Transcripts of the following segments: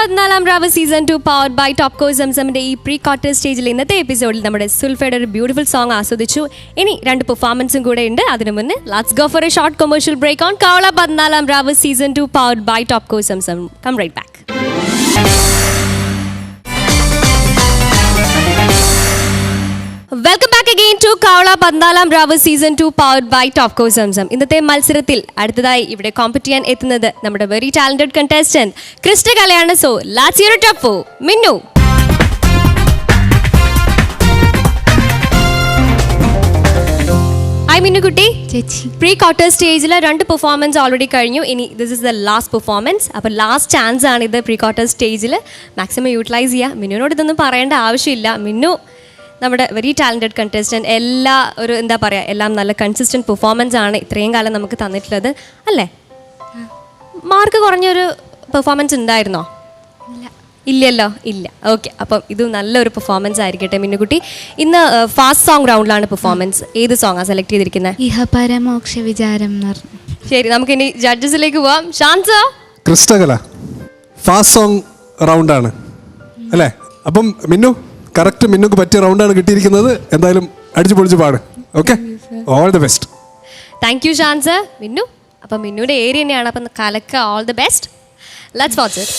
14 രാവ് season 2 powered by Topco സംസമിന്റെ ഈ pre quarter സ്റ്റേജിൽ ഇന്നത്തെ എപ്പിസോഡിൽ നമ്മുടെ സുൽഫയുടെ ഒരു ബ്യൂട്ടിഫുൾ സോങ് ആസ്വദിച്ചു. ഇനി 2 പെർഫോമൻസും കൂടെ ഉണ്ട്. അതിനു മുന്നേ let's go for a short commercial break on കവള 14 രാവ് season 2 powered by Topco Zamzam. Come right back. Welcome back again to കവള 14 രാവ് season 2 powered by Topco Zamzam. ഇന്നത്തെ മത്സരത്തിൽ അടുത്തതായി ഇവിടെ കോമ്പറ്റ് ചെയ്യാൻ എത്തുന്നത് നമ്മുടെ വെരി ടാലന്റഡ് കണ്ടസ്റ്റന്റ് ക്രിസ്റ്റ കലയാണ്. So let's hear it up for Minnu. Hi Minnu കുട്ടി. പ്രീ ക്വാർട്ടർ സ്റ്റേജിൽ 2 പെർഫോമൻസ് ഓൾറെഡി കഴിഞ്ഞു. ഇനി this is the last performance. അപ്പോൾ ലാസ്റ്റ് ചാൻസ് ആണ് ഇത് പ്രീ ക്വാർട്ടർ സ്റ്റേജിൽ മാക്സിമം യൂട്ടിലൈസ് ചെയ്യുക. മിന്നുവിനോട് ഇതൊന്നും പറയേണ്ട ആവശ്യമില്ല. മിന്നു നമ്മുടെ വെരി ടാലൻറ്റഡ് കണ്ടസ്റ്റൻറ്റ്. എല്ലാം നല്ല കൺസിസ്റ്റൻറ്റ് പെർഫോമൻസ് ആണ് ഇത്രയും കാലം നമുക്ക് തന്നിട്ടുള്ളത് അല്ലേ? മാർക്ക് കുറഞ്ഞൊരു പെർഫോമൻസ് ഉണ്ടായിരുന്നോ? ഇല്ലല്ലോ, ഇല്ല. ഓക്കെ, അപ്പം ഇത് നല്ലൊരു പെർഫോമൻസ് ആയിരിക്കട്ടെ മിന്നുകുട്ടി. ഇന്ന് ഫാസ്റ്റ് സോങ് റൗണ്ടിലാണ് പെർഫോമൻസ്. ഏത് സോങ്ങാണ് സെലക്ട് ചെയ്തിരിക്കുന്നത്? ഇഹപരമോക്ഷ വിചാരം എന്ന് പറഞ്ഞു. ശരി, നമുക്കിനി ജഡ്ജസിലേക്ക് പോവാം. ഷാൻസ. ക്രിസ്റ്റകല ഫാസ്റ്റ് സോങ് റൗണ്ടാണ് അല്ലേ? അപ്പം മിന്നു കറക്റ്റ് മിന്നുക്ക് പറ്റിയ റൗണ്ടാണ് കിട്ടിയിരിക്കുന്നത്. എന്തായാലും അടിച്ചു പൊളിച്ച് പാട്. Okay, all the best. Thank you ഷാൻസ. മിന്നു, അപ്പം മിന്നുയുടെ ഏരിയ തന്നെയാണ്. അപ്പം കലക്ക. All the best. Let's watch it.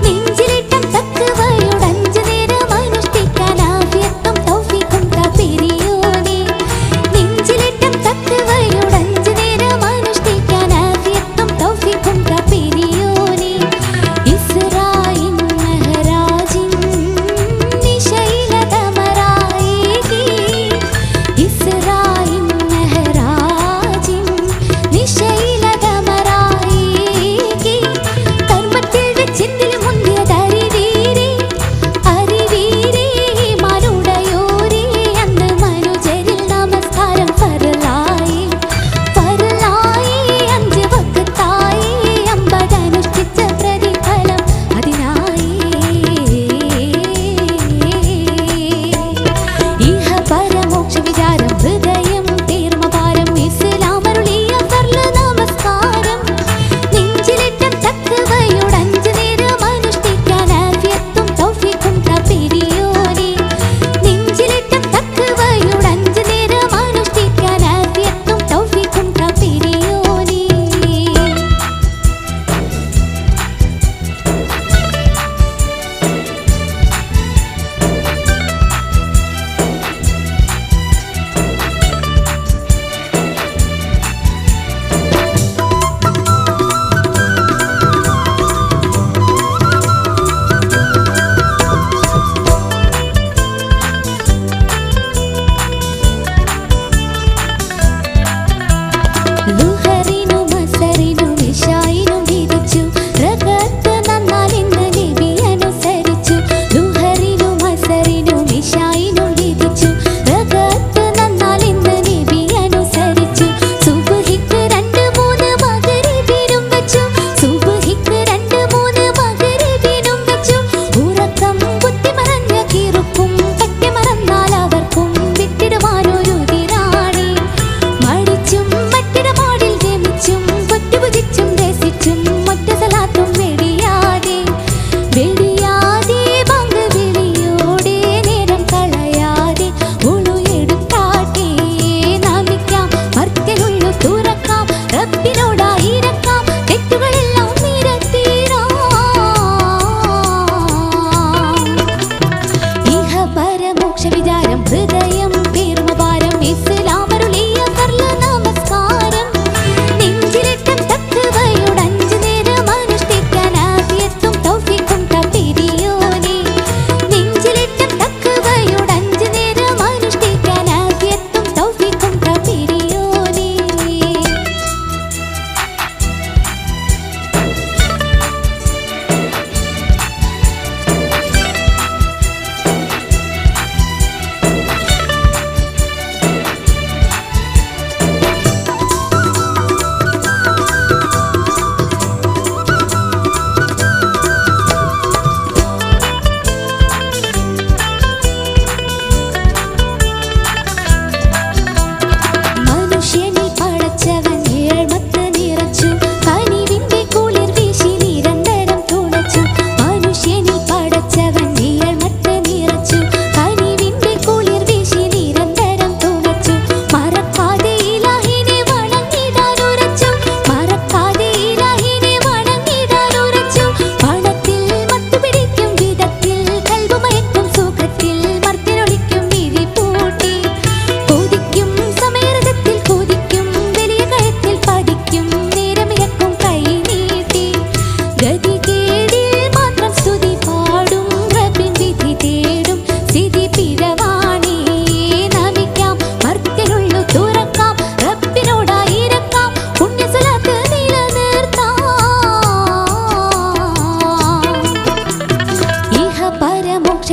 നെഞ്ചിലിട്ടം തക്ക് വരും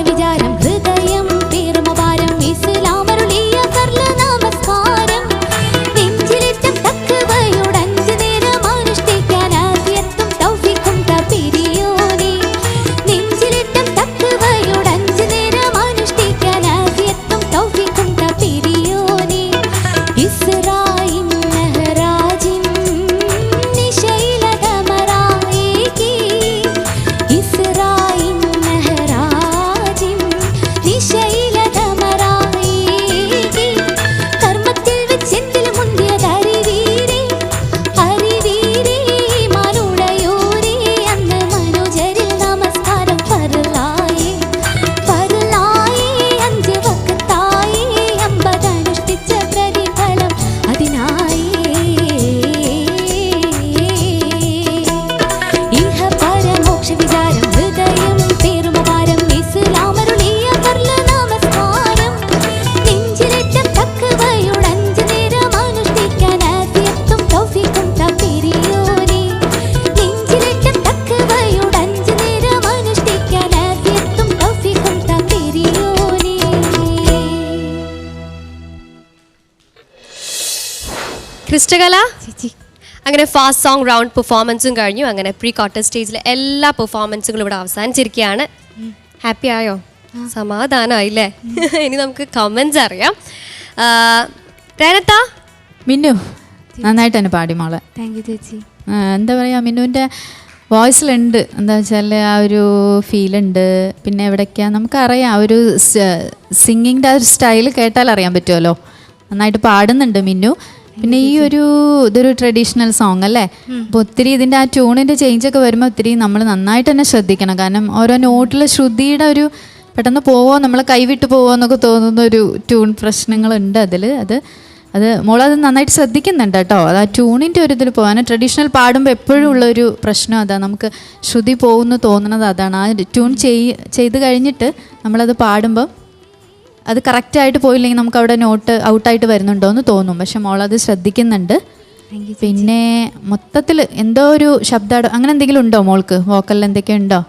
വിചാരം ഹൃദയം പേറുമപാരം ഇസ്ലാമരുളിയ സർല നമസ്കാരം നെഞ്ചിലേറ്റം തഖ്വയോടഞ്ച് നേരം അനുഷ്ഠിക്കാൻ ആഫിയത്തും തൗഫീഖും തപിരിയോനെ നെഞ്ചിലേറ്റം തഖ്വയോടഞ്ച് നേരം അനുഷ്ഠിക്കാൻ ആഫിയത്തും തൗഫീഖും തപിരിയോനെ ഇസ്രായിൻ മെഹ്റാജിൻ നിശയിലകമറായേകി ഇസ്രായിൻ മെഹ്റാജിൻ നിശയിലകമറായേകി കർമ്മത്തിൽ വെച്ചെന്തിലും മുന്തിയത് അറിവീരേ അറിവീരേ മാനുടയോരേ അന്ന് മനുജരിൽ നമസ്കാരം പരലായേ പരലായേ അഞ്ച് വക്കത്തായേ 50 അനുഷ്ഠിച്ച പ്രതിഫലം അതിനായേ ഇഹ പരമോക്ഷ വിചാരം ഹൃദയം പേറുമപാരം ഇസ്ലാമരുളിയ സർല നമസ്കാരം നെഞ്ചിലേറ്റം തഖ്വയോടഞ്ച് നേരം അനുഷ്ഠിക്കാൻ ആഫിയത്തും തൗഫീഖും തപിരിയോനെ നെഞ്ചിലേറ്റം തഖ്വയോടഞ്ച് നേരം അനുഷ്ഠിക്കാൻ ആഫിയത്തും തൗഫീഖും തപിരിയോനെ. ക്രിസ്റ്റകല ചേച്ചി അങ്ങനെ ഫാസ്റ്റ് സോങ് റൗണ്ട് പെർഫോമൻസും കഴിഞ്ഞു. അങ്ങനെ പ്രീ ക്വാർട്ടർ സ്റ്റേജിലെ എല്ലാ പെർഫോമൻസുകളും ഇവിടെ അവസാനിച്ചിരിക്കുകയാണ്. ഹാപ്പി ആയോ? സമാധാനമായില്ലേ? ഇനി നമുക്ക് കമൻസ് അറിയാം. രേനത്ത, മിന്നു നന്നായിട്ട് തന്നെ പാടി മോളെ. താങ്ക് യു ചേച്ചി. എന്താ പറയുക, മിന്നുവിൻ്റെ വോയിസിലുണ്ട് എന്താ വെച്ചാൽ ആ ഒരു ഫീലുണ്ട്. പിന്നെ എവിടേക്കാണ് നമുക്കറിയാം, ആ ഒരു സിംഗിങ്ങിൻ്റെ ആ ഒരു സ്റ്റൈൽ കേട്ടാൽ അറിയാൻ പറ്റുമല്ലോ. നന്നായിട്ട് പാടുന്നുണ്ട് മിന്നു. പിന്നെ ഈ ഇതൊരു ട്രഡീഷണൽ സോങ് അല്ലേ, അപ്പോൾ ഒത്തിരി ഇതിൻ്റെ ആ ട്യൂണിൻ്റെ ചേഞ്ചൊക്കെ വരുമ്പോൾ ഒത്തിരി നമ്മൾ നന്നായിട്ട് തന്നെ ശ്രദ്ധിക്കണം. കാരണം ഓരോ നോട്ടിൽ ശ്രുതിയുടെ ഒരു പെട്ടെന്ന് പോവോ, നമ്മൾ കൈവിട്ട് പോവോ എന്നൊക്കെ തോന്നുന്ന ഒരു ട്യൂൺ പ്രശ്നങ്ങളുണ്ട് അതിൽ. അത് മോളത് നന്നായിട്ട് ശ്രദ്ധിക്കുന്നുണ്ട് കേട്ടോ. അത് ആ ട്യൂണിൻ്റെ ഒരു ഇതിൽ പോകാൻ ട്രഡീഷണൽ പാടുമ്പോൾ എപ്പോഴും ഉള്ളൊരു പ്രശ്നം അതാണ്, നമുക്ക് ശ്രുതി പോകുമെന്ന് തോന്നുന്നത് അതാണ്. ആ ട്യൂൺ ചെയ്ത് കഴിഞ്ഞിട്ട് നമ്മളത് പാടുമ്പോൾ അത് കറക്റ്റായിട്ട് പോയില്ലെങ്കിൽ നമുക്ക് അവിടെ നോട്ട് ഔട്ടായിട്ട് വരുന്നുണ്ടോ എന്ന് തോന്നും. പക്ഷെ മോളത് ശ്രദ്ധിക്കുന്നുണ്ട്. പിന്നെ മൊത്തത്തിൽ എന്തോ ഒരു ശബ്ദം അങ്ങനെ എന്തെങ്കിലും ഉണ്ടോ മോൾക്ക്? വോക്കലിൽ എന്തൊക്കെയോ ഉണ്ടോ?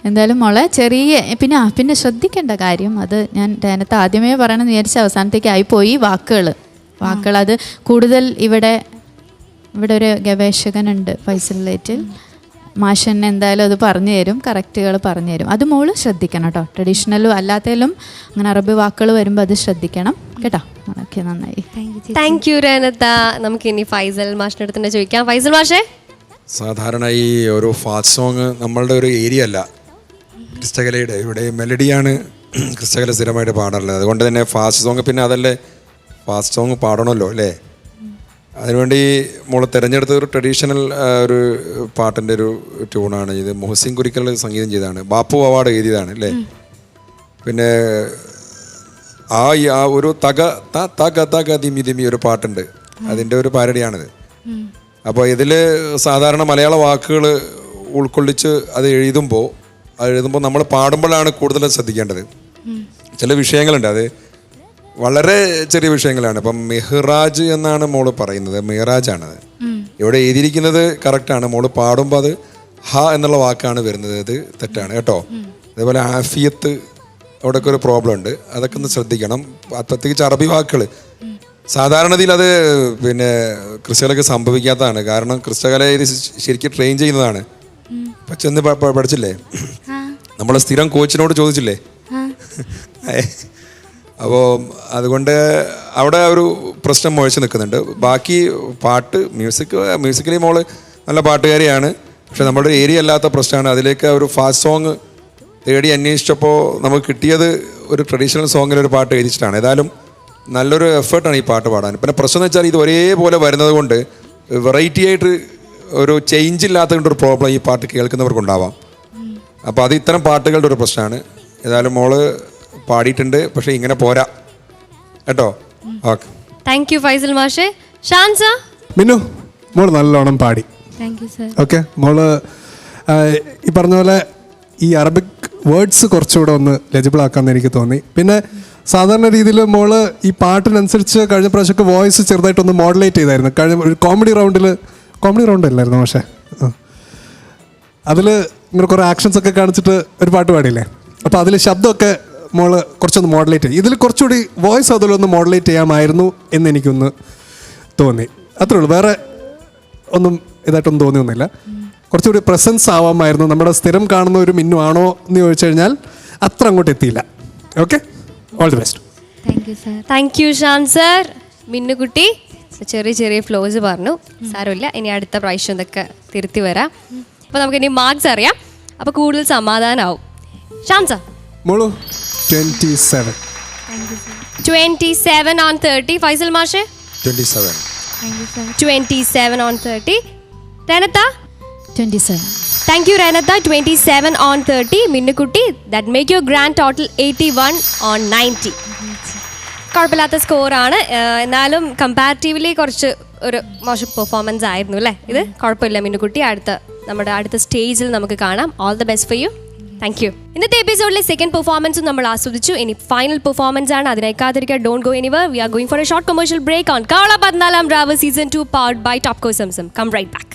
എന്തായാലും മോളെ ചെറിയ പിന്നെ ശ്രദ്ധിക്കേണ്ട കാര്യം, അത് ഞാൻ രേനത്ത് ആദ്യമേ പറയണമെന്ന് വിചാരിച്ച അവസാനത്തേക്ക് ആയിപ്പോയി വാക്കുകൾ അത് കൂടുതൽ ഇവിടെ ഒരു ഗവേഷകനുണ്ട് ഫൈസലിലേറ്റിൽ മാഷൻ, എന്തായാലും അത് പറഞ്ഞു തരും, കറക്റ്റുകൾ പറഞ്ഞു തരും. അത് മോള് ശ്രദ്ധിക്കണം കേട്ടോ. ട്രഡീഷണലും അല്ലാത്തതിലും അങ്ങനെ അറബി വാക്കുകൾ വരുമ്പോൾ അത് ശ്രദ്ധിക്കണം കേട്ടോ. ഓക്കെ, നന്നായി. താങ്ക് യു രേനത്ത. നമുക്കിനി ഫൈസൽ മാഷിൻ്റെ അടുത്ത് തന്നെ ചോദിക്കാം. ഫൈസൽ മാഷേ, സാധാരണ ഈ ഒരു ഫാസ്റ്റ് സോങ് നമ്മളുടെ ഒരു ഏരിയ അല്ല, ക്രിസ്റ്റകലയുടെ ഇവിടെ മെലഡിയാണ് ക്രിസ്റ്റകല സ്ഥിരമായിട്ട് പാടാറുള്ളത്. അതുകൊണ്ട് തന്നെ ഫാസ്റ്റ് സോങ്, പിന്നെ അതല്ലേ ഫാസ്റ്റ് സോങ് പാടണമല്ലോ അല്ലേ. അതിനുവേണ്ടി മോൾ തിരഞ്ഞെടുത്ത ഒരു ട്രഡീഷണൽ ഒരു പാട്ടിൻ്റെ ഒരു ട്യൂണാണ് ഇത്. മുഹസിൻ കുരിക്കൽ സംഗീതം ചെയ്തതാണ്, ബാപ്പു അവാർഡ് എഴുതിയതാണ് അല്ലേ. പിന്നെ ആ ഒരു തക ദിമി ഒരു പാട്ടുണ്ട്, അതിൻ്റെ ഒരു പാരഡിയാണിത്. അപ്പോൾ ഇതിൽ സാധാരണ മലയാള വാക്കുകൾ ഉൾക്കൊള്ളിച്ച് അത് എഴുതുമ്പോൾ നമ്മൾ പാടുമ്പോഴാണ് കൂടുതൽ ശ്രദ്ധിക്കേണ്ടത്. ചില വിഷയങ്ങളുണ്ട്, അത് വളരെ ചെറിയ വിഷയങ്ങളാണ്. ഇപ്പം മെഹ്റാജ് എന്നാണ് മോള് പറയുന്നത്, മെഹ്റാജാണത് ഇവിടെ എഴുതിയിരിക്കുന്നത്. കറക്റ്റാണ്, മോള് പാടുമ്പോൾ അത് ഹ എന്നുള്ള വാക്കാണ് വരുന്നത്, അത് തെറ്റാണ് കേട്ടോ. അതേപോലെ ആഫിയത്ത്, അവിടെയൊക്കെ ഒരു പ്രോബ്ലം ഉണ്ട്, അതൊക്കെ ഒന്ന് ശ്രദ്ധിക്കണം. പ്രത്യേകിച്ച് അറബി വാക്കുകൾ സാധാരണത്തിൽ അത് പിന്നെ ക്രിസ്ത്യകലയ്ക്ക് സംഭവിക്കാത്തതാണ്. കാരണം ക്രിസ്ത്യകല ഇത് ശരിക്കും ട്രെയിൻ ചെയ്യുന്നതാണ്. ഇപ്പം ചെന്ന് പഠിച്ചില്ലേ, നമ്മളെ സ്ഥിരം കോച്ചിനോട് ചോദിച്ചില്ലേ. അപ്പോൾ അതുകൊണ്ട് അവിടെ ഒരു പ്രശ്നം മുഴച്ച് നിൽക്കുന്നുണ്ട്. ബാക്കി പാട്ട് മ്യൂസിക്കലി മോള് നല്ല പാട്ടുകാരിയാണ്. പക്ഷെ നമ്മുടെ ഏരിയ അല്ലാത്ത പ്രശ്നമാണ്. അതിലേക്ക് ഒരു ഫാസ്റ്റ് സോങ് തേടി അന്വേഷിച്ചപ്പോൾ നമുക്ക് കിട്ടിയത് ഒരു ട്രഡീഷണൽ സോങ്ങിലൊരു പാട്ട് എഴുതിച്ചിട്ടാണ്. ഏതായാലും നല്ലൊരു എഫേർട്ടാണ് ഈ പാട്ട് പാടാൻ. പിന്നെ പ്രശ്നം എന്ന് വെച്ചാൽ ഇത് ഒരേപോലെ വരുന്നത് കൊണ്ട് വെറൈറ്റി ആയിട്ട് ഒരു ചേഞ്ച് ഇല്ലാത്തതുകൊണ്ട് ഒരു പ്രോബ്ലം ഈ പാട്ട് കേൾക്കുന്നവർക്കുണ്ടാവാം. അപ്പോൾ അത് ഇത്തരം പാട്ടുകളുടെ ഒരു പ്രശ്നമാണ്. ഏതായാലും മോള് പാടിയിട്ടുണ്ട്, പക്ഷെ ഇങ്ങനെ പോരാ കേട്ടോ. ഓക്കെ, താങ്ക് യു ഫൈസൽ മാഷേ. ഷാൻസ, മിന്നു മോള് നല്ലോണം പാടി. Thank you sir. ഓക്കെ, മോള് ഈ പറഞ്ഞ പോലെ ഈ അറബിക് വേർഡ്സ് കുറച്ചുകൂടെ ഒന്ന് ലെജിബിൾ ആക്കാമെന്ന് എനിക്ക് തോന്നി. പിന്നെ സാധാരണ രീതിയിൽ മോള് ഈ പാട്ടിനനുസരിച്ച് കഴിഞ്ഞ പ്രാവശ്യമൊക്കെ വോയിസ് ചെറുതായിട്ടൊന്ന് മോഡുലേറ്റ് ചെയ്തായിരുന്നു. കഴിഞ്ഞ ഒരു കോമഡി റൗണ്ട് അല്ലായിരുന്നു പക്ഷേ അതിൽ ഇങ്ങനെ കുറേ ആക്ഷൻസ് ഒക്കെ കാണിച്ചിട്ട് ഒരു പാട്ട് പാടിയില്ലേ. അപ്പോൾ അതിൽ ശബ്ദമൊക്കെ മോള് കുറച്ചൊന്ന് മോഡുലേറ്റ് ചെയ്യും. ഇതിൽ കുറച്ചുകൂടി വോയിസ് അതിലൊന്ന് മോഡുലേറ്റ് ചെയ്യാമായിരുന്നു എന്ന് എനിക്കൊന്ന് തോന്നി. അത്രേ ഉള്ളൂ, വേറെ ഒന്നും ഇതായിട്ടൊന്നും തോന്നിയൊന്നുമില്ല. കുറച്ചുകൂടി പ്രസൻസ് ആവാമായിരുന്നു. നമ്മുടെ സ്ഥിരം കാണുന്ന ഒരു മിന്നു ആണോ എന്ന് ചോദിച്ചു കഴിഞ്ഞാൽ അത്ര അങ്ങോട്ട് എത്തിയില്ല. Okay, all the best. Thank you sir. Thank you Shan sir. മിന്നുകുട്ടി ചെറിയ ചെറിയ ഫ്ലോസ് പറഞ്ഞു, സാരമില്ല, ഇനി അടുത്ത പ്രാവശ്യം ഇതൊക്കെ തിരുത്തി വരാം. അപ്പോൾ നമുക്ക് ഇനി മാർക്സ് അറിയാം, അപ്പോൾ കൂടുതൽ സമാധാനമാവും. ഷാൻ സർ മോളു 27. 27 on 30. ഫൈസൽ മാഷെ 27. Thank you sir. 27 on 30. റെനത്ത 27. താങ്ക് യു റെനത്ത. 27 on 30. മിന്നുകുട്ടി, that make your grand total 81 on 90. കുഴപ്പമില്ലാത്ത സ്കോറാണ്. എന്നാലും കമ്പാരിറ്റീവ്ലി കുറച്ച് ഒരു മോശം പെർഫോമൻസ് ആയിരുന്നു അല്ലേ ഇത്? കുഴപ്പമില്ല മിന്നുകുട്ടി, നമ്മുടെ അടുത്ത സ്റ്റേജിൽ നമുക്ക് കാണാം. All the best for you. Thank you. ഇന്നത്തെ എപ്പിസോഡിലെ സെക്കൻഡ് പെർഫോമൻസും നമ്മൾ ആസ്വദിച്ചു. ഇനി ഫൈനൽ പെർഫോമൻസ് ആണ്, അതിനായി കാത്തിരിക്കുക. Don't go anywhere. We are going for a short commercial break on കാള 14 രാവ് season 2 powered by Topco Zamzam. Come right back.